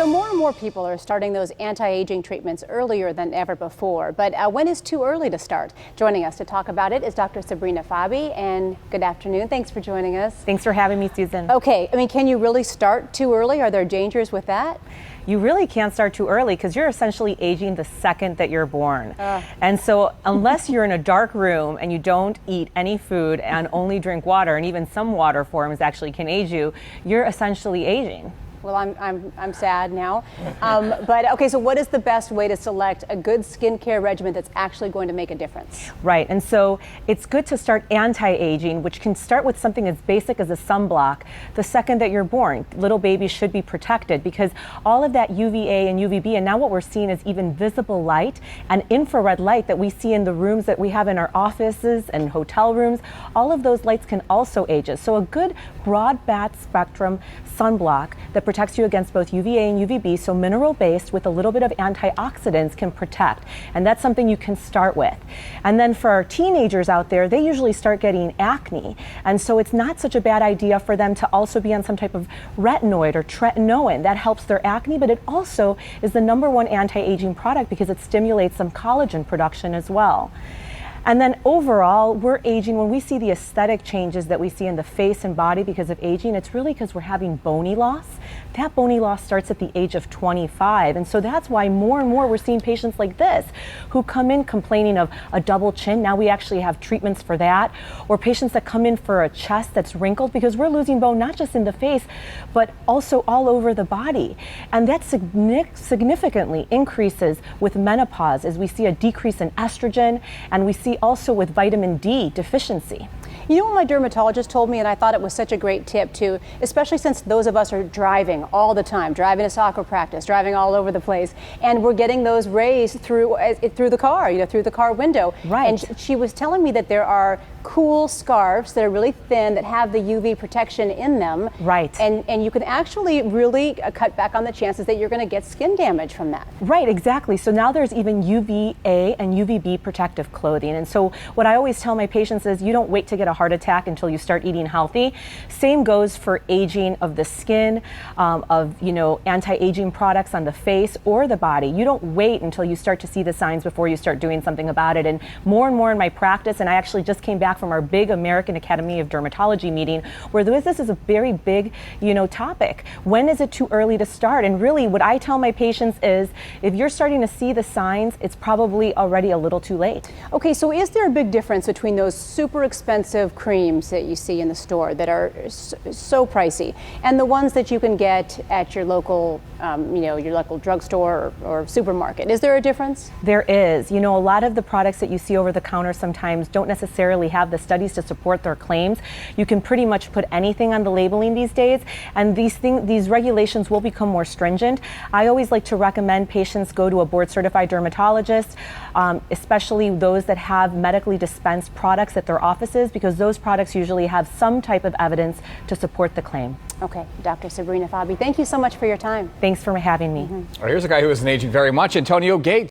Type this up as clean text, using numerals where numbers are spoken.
So more and more people are starting those anti-aging treatments earlier than ever before. But when is too early to start? Joining us to talk about it is Dr. Sabrina Fabi. And good afternoon. Thanks for joining us. Thanks for having me, Susan. Okay, I mean, can you really start too early? Are there dangers with that? You really can't start too early because you're essentially aging the second that you're born. And so unless you're in a dark room and you don't eat any food and only drink water, and even some water forms actually can age you, you're essentially aging. Well, I'm sad now. But okay, so what is the best way to select a good skincare regimen that's actually going to make a difference? Right, and so it's good to start anti-aging, which can start with something as basic as a sunblock the second that you're born. Little babies should be protected because all of that UVA and UVB, and now what we're seeing is even visible light and infrared light that we see in the rooms that we have in our offices and hotel rooms, all of those lights can also age us. So a good broad bat spectrum sunblock that protects you against both UVA and UVB, so mineral-based with a little bit of antioxidants, can protect. And that's something you can start with. And then for our teenagers out there, they usually start getting acne. And so it's not such a bad idea for them to also be on some type of retinoid or tretinoin. That helps their acne, but it also is the #1 anti-aging product because it stimulates some collagen production as well. And then overall, we're aging. When we see the aesthetic changes that we see in the face and body because of aging, it's really because we're having bony loss. That bony loss starts at the age of 25. And so that's why more and more we're seeing patients like this who come in complaining of a double chin. Now we actually have treatments for that. Or patients that come in for a chest that's wrinkled because we're losing bone not just in the face, but also all over the body. And that significantly increases with menopause as we see a decrease in estrogen, and we see also with vitamin D deficiency. You know what my dermatologist told me, and I thought it was such a great tip too, especially since those of us are driving all the time, driving to soccer practice, driving all over the place, and we're getting those rays through the car, through the car window. Right. And she was telling me that there are cool scarves that are really thin that have the UV protection in them. Right. And you can actually really cut back on the chances that you're going to get skin damage from that. Right, exactly. So now there's even UVA and UVB protective clothing. And so what I always tell my patients is you don't wait to get a heart attack until you start eating healthy. Same goes for aging of the skin, anti-aging products on the face or the body. You don't wait until you start to see the signs before you start doing something about it. And more in my practice, and I actually just came back from our big American Academy of Dermatology meeting where this is a very big, topic. When is it too early to start? And really what I tell my patients is if you're starting to see the signs, it's probably already a little too late. Okay, so is there a big difference between those super expensive creams that you see in the store that are so pricey and the ones that you can get at your local, your local drugstore or supermarket? Is there a difference? There is. A lot of the products that you see over the counter sometimes don't necessarily have the studies to support their claims. You can pretty much put anything on the labeling these days, and these regulations will become more stringent. I always like to recommend patients go to a board-certified dermatologist, especially those that have medically dispensed products at their offices, because those products usually have some type of evidence to support the claim. Okay, Dr. Sabrina Fabi, thank you so much for your time. Thanks for having me. All right, here's a guy who isn't aging very much, Antonio Gates.